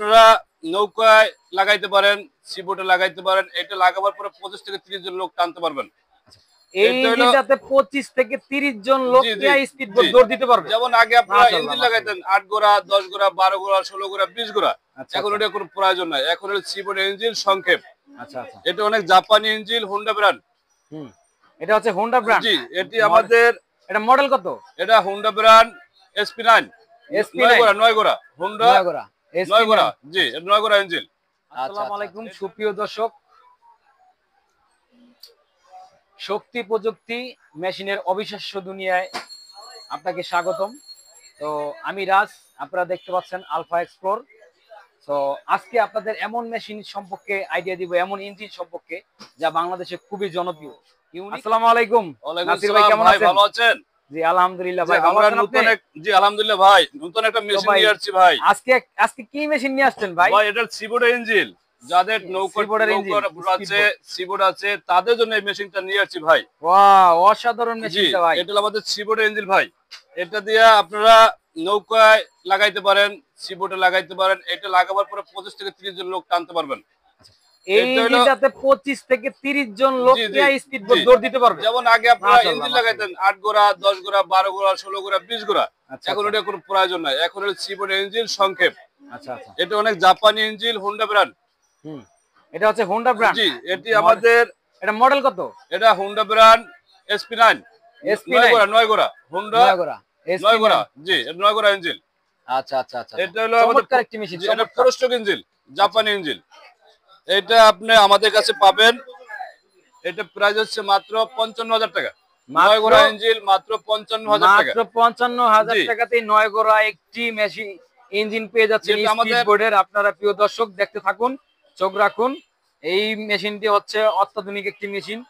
আপনারা নৌকায় লাগাইতে পারেন, সিবোটে লাগাইতে পারেন। এটা লাগাবার পরে 25 থেকে 30 জন লোক টানতে পারবেন। এই এটা হলো ইঞ্জিনটাতে 25 থেকে 30 জন লোক জি, জি, নিয়ে স্পিড বোট জি। দৌড় দিতে পারবে। যেমন আগে আপনারা মাশাআল্লাহ, ইঞ্জিন মাশাআল্লাহ। লাগাইতেন 8 গোড়া, 10 গোড়া, 12 গোড়া, 16 গোড়া, 20 গোড়া। আচ্ছা, এখন আচ্ছা। ওটার কোনো প্রয়োজন নাই। এখন হলো সিবোট ইঞ্জিন সংক্ষেপ। আচ্ছা, আচ্ছা। এটা অনেক জাপানি ইঞ্জিন, হোন্ডা ব্র্যান্ড। হুম। এটা হচ্ছে হোন্ডা ব্র্যান্ড। জি, এটি মডেল আমাদের এটা মডেল কত? এটা হোন্ডা ব্র্যান্ড SP9 9 SP9 গোড়া, 9 গোড়া। হোন্ডা 9 গোড়া 9 SP9। গোড়া। জি, এটা 9 গোড়া ইঞ্জিন। আসসালামু আলাইকুম সুপ্রিয় দর্শক। শক্তি প্রযুক্তি মেশিনের অবিশ্বাস্য দুনিয়ায় আপনাকে স্বাগতম। তো আমি রাজ, আপনারা দেখতে পাচ্ছেন আলফা এক্সপ্লোর। তো আজকে আপনাদের এমন মেশিন সম্পর্কে আইডিয়া দিব, এমন ইঞ্জিন সম্পর্কে যা বাংলাদেশে খুবই জনপ্রিয়। আসসালামু আলাইকুম ওয়ালাইকুম নাসির ভাই, আসসালাম কেমন ভাই, আছেন? ভালো আছেন? জি আলহামদুলিল্লাহ জি, ভাই, ভালো আমরা আছেন আপনি? নতুন জি আলহামদুলিল্লাহ ভাই, নতুন একটা তো মেশিন ভাই নিয়ে আসছি ভাই। আজকে আজকে কি মেশিন নিয়ে আসছেন ভাই? ভাই এটা সিবোট ইঞ্জিন। যাদের সিবোর্ডের ইঞ্জিন, নৌকা স্পিড আছে, বোট। সিবোট আছে, তাদের জন্য এই মেশিনটা নিয়ে আসছি ভাই। ওয়াও, অসাধারণ জি, মেশিনটা ভাই। এটা হলো আমাদের সিবোট ইঞ্জিন ভাই। এটা দিয়ে আপনারা নৌকায় লাগাইতে পারেন, সিবোটে লাগাইতে পারেন। এটা লাগাবার পরে 25 থেকে 30 জন লোক টানতে পারবেন। এই এটা হলো ইঞ্জিনটাতে 25 থেকে 30 জন লোক জি, জি, নিয়ে স্পিড বোট জি। দৌড় দিতে পারবে। যেমন আগে আপনারা মাশাআল্লাহ, ইঞ্জিন মাশাআল্লাহ। লাগাইতেন 8 গোড়া, 10 গোড়া, 12 গোড়া, 16 গোড়া, 20 গোড়া। আচ্ছা, এখন আচ্ছা। ওটার কোনো প্রয়োজন নাই। এখন হলো সিবোট ইঞ্জিন সংক্ষেপ। আচ্ছা, আচ্ছা। এটা অনেক জাপানি ইঞ্জিন, হোন্ডা ব্র্যান্ড। হুম। এটা হচ্ছে হোন্ডা ব্র্যান্ড। জি, এটি আমাদের এটা মডেল কত? এটা হোন্ডা ব্র্যান্ড SP9 9 SP9 গোড়া, 9 গোড়া। হোন্ডা 9 গোড়া 9 SP9। গোড়া। জি, এটা 9 গোড়া ইঞ্জিন। আচ্ছা, আচ্ছা, আচ্ছা। এটা হলো আমাদের চমৎকার একটি মেশিন, জি, এটা চমৎকার। 4 স্ট্রোক ইঞ্জিন, জাপানি ইঞ্জিন। এটা আপনি আমাদের কাছে পাবেন। এটা প্রাইস হচ্ছে মাত্র 55,000 টাকা। 9 গোড়া ইঞ্জিন মাত্র 55,000 টাকা। মাত্র 55,000 জি, টাকাতেই 9 গোড়া একটি মেশিন ইঞ্জিন পেয়ে যাচ্ছেন যেটা স্পিড আমাদের বোর্ডের। আপনারা প্রিয় দর্শক দেখতে থাকুন, চোখ রাখুন। এই মেশিনটি হচ্ছে অত্যাধুনিক একটি মেশিন।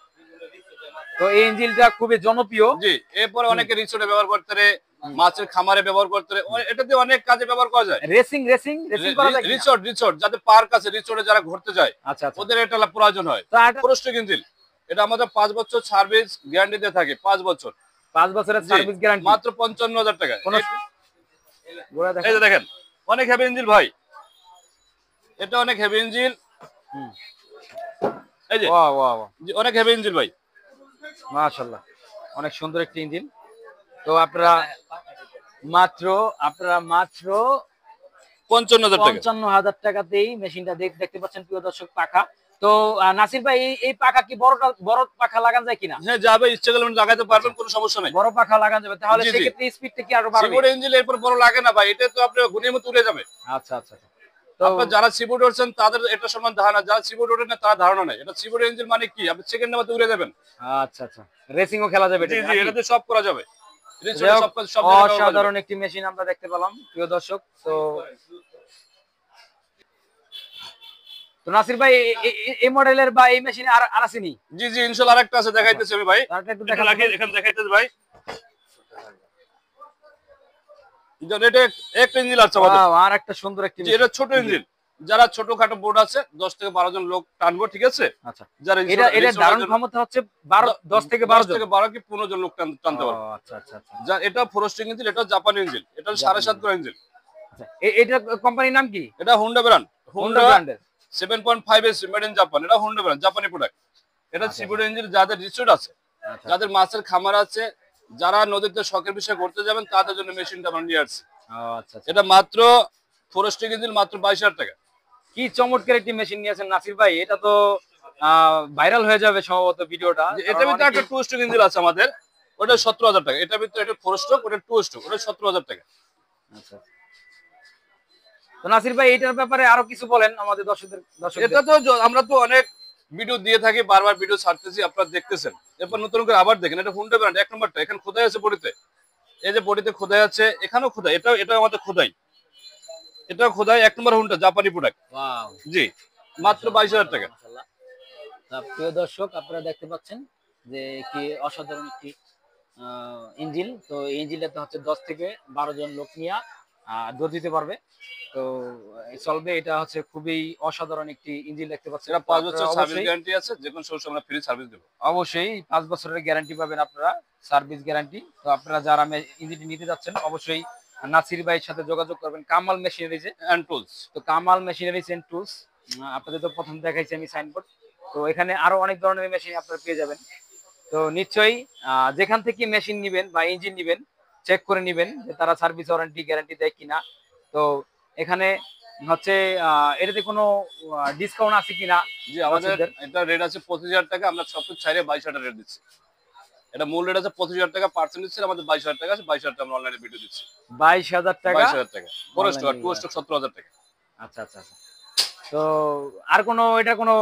তো এই ইঞ্জিনটা খুবই জনপ্রিয়। জি, এরপরে অনেকে রিসোর্টে ব্যবহার করতে পারে, মাছের খামারে ব্যবহার করতে পারে। এটা দিয়ে অনেক কাজে ব্যবহার করা যায়। রেসিং রেসিং রেসিং করা যায় কিনা? রিসোর্ট যাদের পার্ক আছে, রিসোর্টে যারা ঘুরতে যায়, আচ্ছা, আচ্ছা। ওদের এটা প্রয়োজন হয়। তো এটা ফোরস্ট্রিক ইঞ্জিন। এটা আমাদের 5 বছর সার্ভিস গ্যারান্টি দিয়ে থাকে, 5 বছর। 5 বছরের জি, সার্ভিস গ্যারান্টি। মাত্র 55,000 টাকা। কোন গোড়া এই দেখেন। যে দেখেন, অনেক হেভি ইঞ্জিন ভাই। এটা অনেক হেভি ইঞ্জিন। হুম। এই যে ওয়াও, ওয়াও, ওয়াও। জি, অনেক হেভি ইঞ্জিন ভাই। মাশাআল্লাহ, অনেক সুন্দর একটি ইঞ্জিন। তো আপনারা মাত্র 55,000 টাকা। 55,000 টাকাতেই মেশিনটা দেখতে পাচ্ছেন প্রিয় দর্শক, পাখা। তো নাসির ভাই, এই পাখা কি বড় পাখা লাগান যায় কিনা? হ্যাঁ, যাবে, ইচ্ছে করলে লাগাতে পারবেন, কোনো সমস্যা নাই। বড় পাখা লাগান যাবে, তাহলে জি, জি। সেক্ষেত্রে স্পিডটা কি আরো বাড়বে? সিবোর্ড ইঞ্জিন এরপর বড় লাগে না ভাই। এটা তো আপনার গুণের মতো উড়ে যাবে। আচ্ছা, আচ্ছা, আচ্ছা। তো আপনার যারা সিবোর্ড উঠছেন তাদের এটা সমান ধারণা, যারা সিবোর্ড ওঠে না তার ধারণা নাই। এটা সিবোর্ড ইঞ্জিন মানে কি, আপনি সেকেন্ডের মধ্যে উড়ে যাবেন। আচ্ছা, আচ্ছা, রেসিংও খেলা যাবে জি, এটা জি, নাকি? এটাতে সব করা যাবে। যাই রিসোর্টে হোক, সব কাজ সব জায়গায় ব্যবহার করা যাবে। অসাধারণ একটি মেশিন আমরা দেখতে পেলাম প্রিয় দর্শক। তো নাসির ভাই, এই মডেলের বা এই মেশিনে আর আসেনি? জি, জি, ইনশাআল্লাহ আরেকটা আছে, দেখাইতেছি আমি ভাই। তারটা একটু এটা দেখান। রাখি, এখানে দেখাইতেছি ভাই। এটা একটা ইঞ্জিন আছে আমাদের। ওয়াও, আর একটা সুন্দর একটি জি, মেশিন। এটা ছোট ইঞ্জিন। যারা ছোটখাটো বোট আছে 10 থেকে 12 জন লোক টানবো, ঠিক আছে? আচ্ছা। যারা এটা ধারণ ক্ষমতা হচ্ছে 10 থেকে 12 জন। 12 কি 15 জন লোক টানতে ও পারবে। আচ্ছা, আচ্ছা, আচ্ছা। এটা ফোরস্ট্রিং ইঞ্জিন, এটা জাপানি ইঞ্জিন। এটা 7.5 করা ইঞ্জিন। আচ্ছা, এটা কোম্পানির নাম কি? এটা হোন্ডা ব্র্যান্ড। হোন্ডা হোন্ডা ব্র্যান্ডের। 7.5 এস মেড ইন জাপান। এটা হোন্ডা ব্র্যান্ড, জাপানি প্রোডাক্ট। এটা আচ্ছা, সিবোর্ড ইঞ্জিন যাদের রিসোর্ট আছে, আচ্ছা, যাদের মাছের খামার আছে, যারা নদীতে শখের বিষয়ে ঘুরতে যাবেন, তাদের জন্য মেশিনটা আমরা নিয়ে আসছি। আচ্ছা, আচ্ছা। এটা মাত্র ফোরস্ট্রিং ইঞ্জিন, মাত্র 22,000 টাকা। কি চমৎকার একটি মেশিন নিয়েছেন নাসির ভাই, এটা তো ভাইরাল হয়ে যাবে সম্ভবত ভিডিওটা। এটার ভিতরে একটা 2 স্ট্রোক ইঞ্জিন আছে আমাদের, ওটা 17,000 টাকা। এটার ভিতরে এটা 4 স্ট্রোক, ওটা 2 স্ট্রোক, ওটা 17,000 টাকা। আচ্ছা। তো নাসির ভাই, এটার ব্যাপারে আরো কিছু বলেন আমাদের দর্শকদের। এটা তো আমরা তো অনেক ভিডিও দিয়ে থাকি, বারবার ভিডিও ছাড়তেছি, আপনারা দেখতেছেন। এরপর নতুন করে আবার দেখেন। এটা হোন্ডা ব্র্যান্ড, 1 নম্বরটা। এখানে খোদাই আছে বডিতে। এই যে বডিতে খোদাই আছে, এখানেও খোদাই। এটা আমাদের খোদাই। এটাও খোদাই, 1 নম্বর হোন্ডা, জাপানি প্রোডাক্ট। ওয়াও, জি, মাত্র 22,000 টাকা। মাশাআল্লাহ। প্রিয় দর্শক, আপনারা দেখতে পাচ্ছেন যে কি অসাধারণ একটি ইঞ্জিন। তো এই ইঞ্জিনটাতে হচ্ছে 10 থেকে 12 জন লোক নিয়ে দৌড় দিতে পারবে। তো চলবে। এটা হচ্ছে খুবই অসাধারণ একটি ইঞ্জিন দেখতে পাচ্ছেন। এটা 5 বছর আপনারা সার্ভিস গ্যারান্টি আছে, যে কোনো সমস্যা আমরা ফ্রি সার্ভিস দেব। অবশ্যই 5 বছরের গ্যারান্টি পাবেন আপনারা, সার্ভিস গ্যারান্টি। তো আপনারা যারা ইঞ্জিনটি নিতে যাচ্ছেন অবশ্যই নাসির ভাইয়ের সাথে যোগাযোগ করবেন কামাল মেশিনারিজে। And tools. তো কামাল মেশিনারিজ এন্ড টুলস, আপনাদের তো প্রথম দেখাইছি আমি সাইনবোর্ড। তো এখানে আরো অনেক ধরনের মেশিন আপনারা পেয়ে যাবেন। তো নিশ্চয়ই যেখান থেকে মেশিন নিবেন বা ইঞ্জিন নিবেন চেক করে নিবেন যে তারা সার্ভিস ওয়ারেন্টি গ্যারান্টি দেয় কিনা। তো এখানে হচ্ছে এটাতে কোনো ডিসকাউন্ট আছে কিনা? জি, আমাদের এটা রেট আছে 25,000 টাকা, আমরা সবকিছু ছাড়িয়ে 22,000 রেট দিচ্ছি। এটা মূল রেট আছে 25,000 টাকা, পার্সেন্ট দিচ্ছি আমাদের 22,000 টাকা আছে, 22,000 টাকা আমরা অনলাইনে ভিডিও দিচ্ছি। 22,000 টাকা, 22,000 টাকা ফোর স্টোর, টু স্টোর 17,000 টাকা। আচ্ছা আচ্ছা আচ্ছা। তো আর কোনো এটা কোনো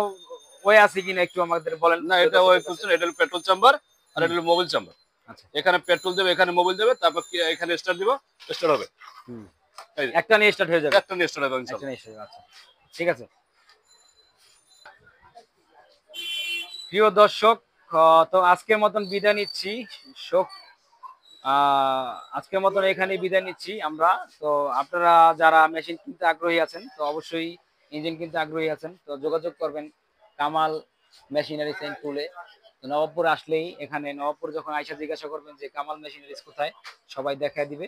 ওয়ে আছে কিনা একটু আমাদের বলেন। না, এটা ওই বুঝছেন, এটা হলো পেট্রোল চেম্বার আর এটা হলো মোবাইল চেম্বার। আচ্ছা, এখানে পেট্রোল দেবে, এখানে মোবাইল দেবে, তারপর এখানে স্টার্ট দিব, স্টার্ট হবে। একটা নিয়ে স্টার্ট হয়ে যাবে, একটা নিয়ে স্টার্ট হবে একটা ইনশাআল্লাহ। নিয়ে স্টার্ট। আচ্ছা, ঠিক আছে। প্রিয় দর্শক, তো আজকের মতন বিদায় নিচ্ছি। শোক আজকের মতন এখানে বিদায় নিচ্ছি আমরা। তো আপনারা যারা মেশিন কিনতে আগ্রহী আছেন, তো অবশ্যই ইঞ্জিন কিনতে আগ্রহী আছেন, তো যোগাযোগ করবেন কামাল মেশিনারিজ এন্ড টুলে। তো নবাবপুর আসলেই, এখানে নবাবপুর যখন আইসা জিজ্ঞাসা করবেন যে কামাল মেশিনারিজ কোথায়, সবাই দেখায় দিবে।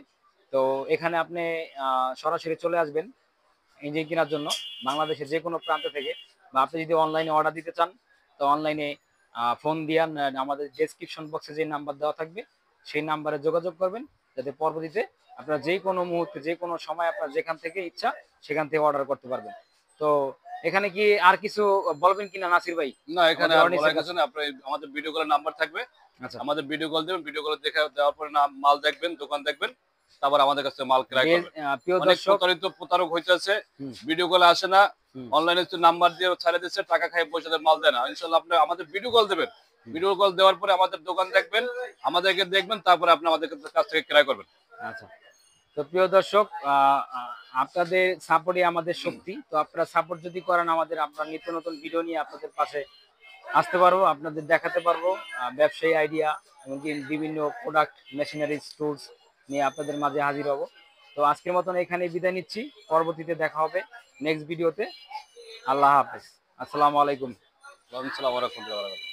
তো এখানে আপনি সরাসরি চলে আসবেন ইঞ্জিন কেনার জন্য, বাংলাদেশের যে কোনো প্রান্ত থেকে। বা আপনি যদি অনলাইনে অর্ডার দিতে চান, তো অনলাইনে ফোন দিয়ে আমাদের ডেসক্রিপশন বক্সে যে নাম্বার দেওয়া থাকবে সেই নাম্বারে যোগাযোগ করবেন, যাতে পরবর্তীতে আপনারা যে কোনো মুহূর্তে যে কোনো সময় আপনার যেখান থেকে ইচ্ছা সেখান থেকে অর্ডার করতে পারবেন। তো এখানে কি আর কিছু বলবেন কিনা নাসির ভাই? না, এখানে আর বলার কিছু না। আপনি আমাদের ভিডিও কলের নাম্বার থাকবে, আচ্ছা, আমাদের ভিডিও কল দেবেন, ভিডিও কল দেখে দেওয়ার পরে মাল দেখবেন, দোকান দেখবেন, তারপর আমাদের কাছে মাল ক্রয় করবেন। প্রিয় অনেক দর্শক, প্রতারক হইতেছে, ভিডিও কলে আসে না, অনলাইনে নাম্বার দিয়ে ছাড়ে দিচ্ছে, টাকা খাই পয়সা দিয়ে মাল দেয় না। ইনশাআল্লাহ আপনি আমাদের ভিডিও কল দেবেন, ভিডিও কল দেওয়ার পরে আমাদের দোকান দেখবেন, আমাদেরকে দেখবেন, তারপরে আপনি আমাদের কাছ থেকে ক্রয় করবেন। আচ্ছা। তো প্রিয় দর্শক, আপনাদের সাপোর্টই আমাদের শক্তি। তো আপনারা সাপোর্ট যদি করেন আমাদের, আমরা নিত্য নতুন ভিডিও নিয়ে আপনাদের পাশে আসতে পারবো, আপনাদের দেখাতে পারবো ব্যবসায়ী আইডিয়া, এমনকি বিভিন্ন প্রোডাক্ট মেশিনারিজ টুলস নিয়ে আপনাদের মাঝে হাজির হব। তো আজকের মতন এখানে বিদায় নিচ্ছি, পরবর্তীতে দেখা হবে নেক্সট ভিডিওতে। আল্লাহ হাফেজ, আসসালামু আলাইকুম। ওয়া আলাইকুম আসসালাম ওয়া রাহমাতুল্লাহি ওয়া বারাকাতুহু।